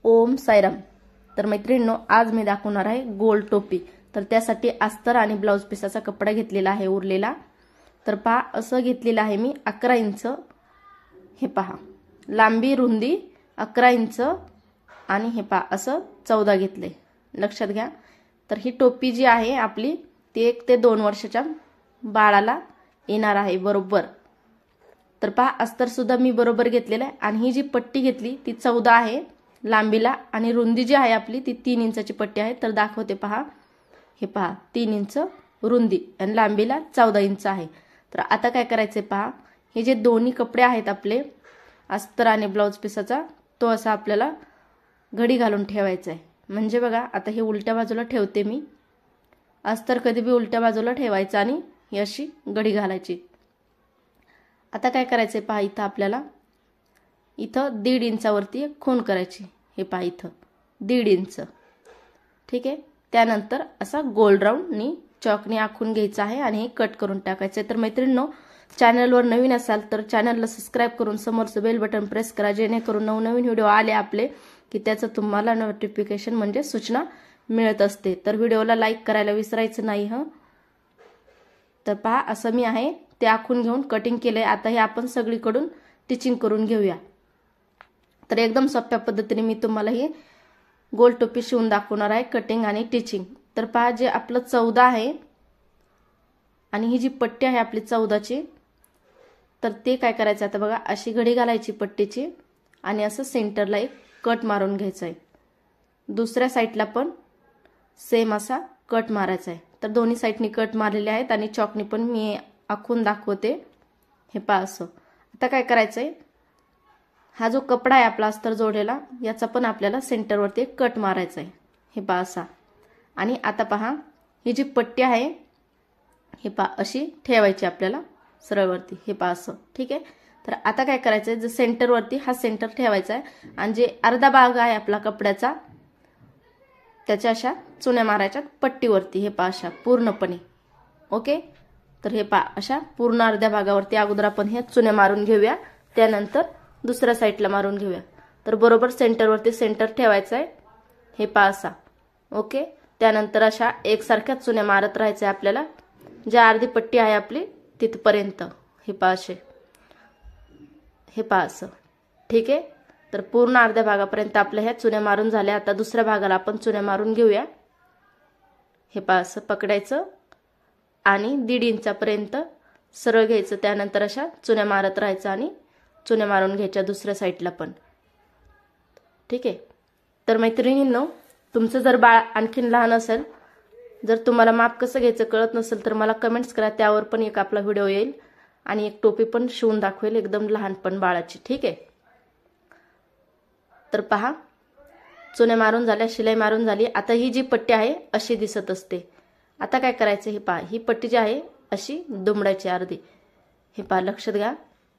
ओम साईराम। तर मैत्रिणींनो, आज मी दाखवणार आहे गोल टोपी। तर त्यासाठी अस्तर आणि ब्लाउज पीसाचा कपडा घेतलेला आहे उरलेला। तर पहा, असं घेतलेला आहे मी 11 इंच। हे पहा, लांबी रुंदी 11 इंच आणि हे पहा असं 14 घेतले, लक्षात घ्या। तर ही टोपी जी आहे आपली ती 1 ते 2 वर्षाच्या बाळाला येणार आहे बरोबर। तर पहा, अस्तर सुद्धा मी बरोबर घेतलेलं आहे आणि ही जी पट्टी घेतली ती 14 आहे लांबीला आणि रुंदी जी आहे आपली ती 3 इंचाची पट्टी आहे। तर दाखवते पहा, हे पहा 3 इंच रुंदी आणि लांबीला 14 इंच आहे। तर आता काय करायचे पहा, हे जे दोन्ही कपडे आहेत आपले अस्तर आणि ब्लाउज पीसाचा, तो असा आपल्याला घडी घालून ठेवायचा आहे। म्हणजे बघा, आता हे उलट्या बाजूला ठेवते मी। अस्तर कधी भी उलट्या बाजूला ठेवायचं आणि ही अशी घडी घालायची। आता काय करायचे पहा, इथं आपल्याला इथं 1.5 इंचावरती एक खूण करायची। हे पहा, इथं 1.5 इंच, ठीक आहे। त्यानंतर असा गोल राऊंडनी चॉकने आखून घ्यायचा आहे आणि हे कट करून टाकायचं आहे। तर मैत्रिणींनो, चॅनलवर नवीन असाल तर चॅनलला सबस्क्राइब करून समोरचं बेल बटन प्रेस करा, जेणेकरून नवनवीन व्हिडिओ आले आपले की त्याचं तुम्हाला नोटिफिकेशन म्हणजे सूचना मिळत असते। तर व्हिडिओला लाईक करायला विसरायचं नाही हं। तर पहा, असं मी आहे ते आखून घेऊन कटिंग केलंय। आता हे आपण सगळीकडून टिचिंग करून घेऊया। तर एकदम सोप्या पद्धतीने मी तुम्हाला ही गोल टोपी शिवून दाखवणार आहे, कटिंग आणि टिचिंग। तर पहा, जे आपलं 14 आहे आणि ही जी पट्टी आहे आपली 14ची, तर ते काय करायचं आता बघा, अशी घडी घालायची पट्टीची आणि असं सेंटरला एक कट मारून घ्यायचा आहे। दुसऱ्या साईडला पण सेम असा कट मारायचा आहे। तर दोन्ही साईडनी कट मारलेले आहेत आणि चॉकनी पण मी आखून दाखवते। हे पहा असं। आता काय करायचंय, हा जो कपडा आहे आपला अस्तर जोडलेला, याचा पण आपल्याला सेंटरवरती एक कट मारायचा आहे। हे पहा असा। आणि आता पहा, ही जी पट्टी आहे हे पहा अशी ठेवायची आपल्याला सरळवरती। हे पहा असं, ठीक आहे। तर आता काय करायचंय, जे सेंटरवरती हा सेंटर ठेवायचा आहे आणि जे अर्धा भाग आहे आपला कपड्याचा त्याच्या अशा चुन्या मारायच्या पट्टीवरती। हे पहा अशा पूर्णपणे, ओके। तर हे पहा अशा पूर्ण अर्ध्या भागावरती अगोदर आपण हे चुन्या मारून घेऊया, त्यानंतर दुसऱ्या साईडला मारून घेऊया। तर बरोबर सेंटरवरती सेंटर ठेवायचा आहे। हे पहा असा, ओके। त्यानंतर अशा एकसारख्या चुन्या मारत राहायच्या आपल्याला, ज्या अर्धी पट्टी आहे आपली तिथपर्यंत। हे पहा असे, हे पहा असं, ठीक आहे। तर पूर्ण अर्ध्या भागापर्यंत आपल्या ह्या चुन्या मारून झाल्या। आता दुसऱ्या भागाला आपण चुन्या मारून घेऊया। हे पहा असं पकडायचं आणि 1.5 इंचापर्यंत सरळ घ्यायचं, त्यानंतर अशा चुन्या मारत राहायचं आणि चुन्या मारून घ्यायच्या दुसऱ्या साईडला पण, ठीक आहे। तर मैत्रिणींनो, तुमचं जर बाळ आणखीन लहान असेल, जर तुम्हाला माप कसं घ्यायचं कळत नसेल तर मला कमेंट्स करा, त्यावर पण एक आपला व्हिडिओ येईल आणि एक टोपी पण शिवून दाखवेल एकदम लहानपण बाळाची, ठीक आहे। तर पहा, चुन्या मारून झाल्या, शिलाई मारून झाली। आता ही जी पट्टी आहे अशी दिसत असते। आता काय करायचं, हे पहा, ही पट्टी जी आहे अशी दुमडायची अर्धी। हे पहा, लक्षात घ्या,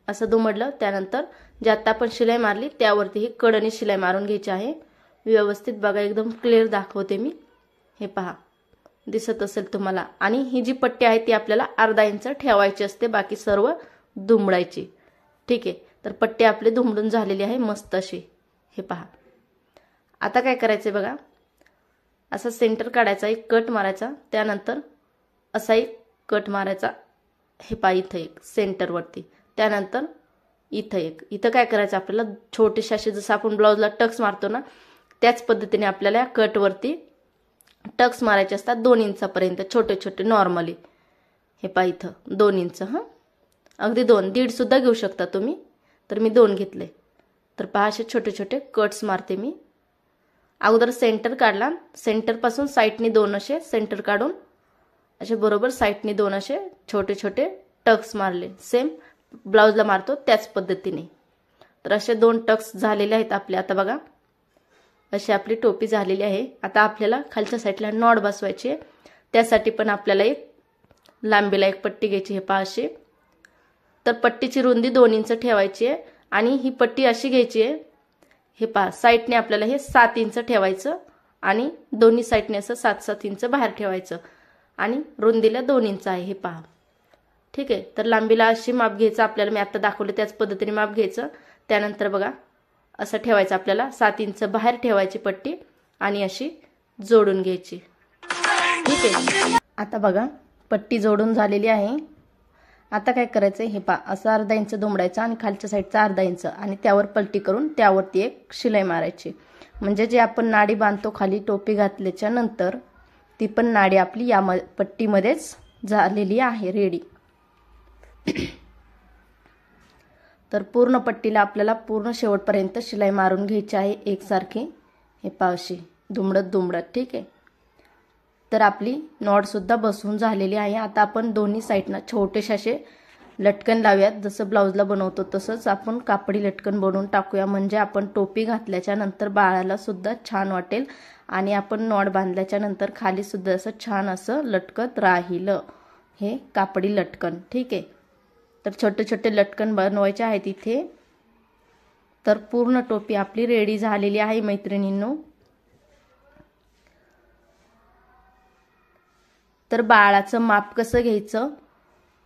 असं दुमडलं। त्यानंतर जे आता आपण शिलाई मारली त्यावरती ही कडनी शिलाई मारून घ्यायची आहे व्यवस्थित। बघा, एकदम क्लिअर दाखवते मी। हे पहा, दिसत असेल तुम्हाला। आणि ही जी पट्टी आहे ती आपल्याला अर्धा इंच ठेवायची असते, बाकी सर्व दुमडायची, ठीक आहे। तर पट्टी आपली दुमडून झालेली आहे मस्त अशी। हे पहा, आता काय करायचंय बघा, असा सेंटर काढायचा, एक कट मारायचा, त्यानंतर असा एक कट मारायचा। हे पहा, इथं एक सेंटरवरती, त्यानंतर इथं एक। इथं काय करायचं आपल्याला, छोटीशी अशी जसं आपण ब्लाउजला टक्स मारतो ना, त्याच पद्धतीने आपल्याला या कटवरती टक्स मारायचे असतात 2 इंचापर्यंत, छोटे छोटे नॉर्मली। हे पहा, इथं 2 इंच, हां, अगदी 2, 1.5 सुद्धा घेऊ शकता तुम्ही। तर मी 2 घेतले। तर पहा, असे छोटे छोटे कट्स मारते मी। अगोदर सेंटर काढला, सेंटरपासून साईडनी 2 असे सेंटर काढून असे बरोबर साईडनी 2 असे छोटे छोटे टक्स मारले, सेम ब्लाउजला मारतो त्याच पद्धतीने। तर असे 2 टक्स झालेले आहेत आपले। आता बघा, अशी आपली टोपी झालेली आहे। आता आपल्याला खालच्या साईडला नॉट बसवायची आहे, त्यासाठी पण आपल्याला एक लांबीला एक पट्टी घ्यायची। हे पहा अशी। तर पट्टीची रुंदी 2 इंच ठेवायची आहे आणि ही पट्टी अशी घ्यायची आहे। हे पहा, साईडने आपल्याला हे 7 इंच ठेवायचं आणि दोन्ही साईडने असं 7-7 इंच बाहेर ठेवायचं आणि रुंदीला 2 इंच आहे। हे पहा, ठीक आहे। तर लांबीला अशी माप घ्यायचं आपल्याला, मी आता दाखवले त्याच पद्धतीने माप घ्यायचं। त्यानंतर बघा, असं ठेवायचं आपल्याला, 7 इंच बाहेर ठेवायची पट्टी आणि अशी जोडून घ्यायची, ठीक आहे। आता बघा पट्टी जोडून झालेली आहे। आता काय करायचं, हे पा असं अर्धा इंच दुमडायचं आणि खालच्या साईडचा अर्धा इंच आणि त्यावर पलटी करून त्यावरती एक शिलाई मारायची, म्हणजे जे आपण नाडी बांधतो खाली टोपी घातल्याच्या नंतर ती पण नाडी आपली या पट्टीमध्येच झालेली आहे रेडी। तर पूर्ण पट्टीला आपल्याला पूर्ण शेवटपर्यंत शिलाई मारून घ्यायची आहे एकसारखी, हे पावशी दुमडत दुमडत, ठीक आहे। तर आपली नॉट सुद्धा बसवून झालेली आहे। आता आपण दोन्ही साईडना छोटेसे असे लटकन लावूयात, जसं ब्लाउजला बनवतो तसंच आपण कापडी लटकन बनवून टाकूया, म्हणजे आपण टोपी घातल्याच्या नंतर बाळाला सुद्धा छान वाटेल आणि आपण नॉट बांधल्याच्या नंतर खाली सुद्धा असं छान असं लटकत राहिलं हे कापडी लटकन, ठीक आहे। तर छोटे छोटे लटकन बनवायचे आहेत इथे। तर पूर्ण टोपी आपली रेडी झालेली आहे मैत्रिणींनो। तर बाळाचं माप कसं घ्यायचं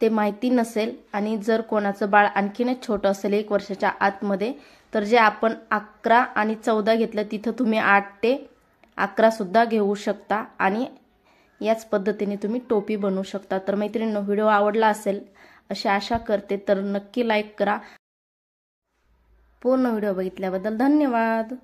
ते माहिती नसेल आणि जर कोणाचं बाळ आणखीनच छोटं असेल 1 वर्षाच्या आतमध्ये, तर जे आपण 11 आणि 14 घेतलं तिथं तुम्ही 8 ते 11 सुद्धा घेऊ शकता आणि याच पद्धतीने तुम्ही टोपी बनवू शकता। तर मैत्रिणींनो व्हिडिओ आवडला असेल अशी आशा करते, तर नक्की लाईक करा। पूर्ण व्हिडिओ बघितल्याबद्दल धन्यवाद।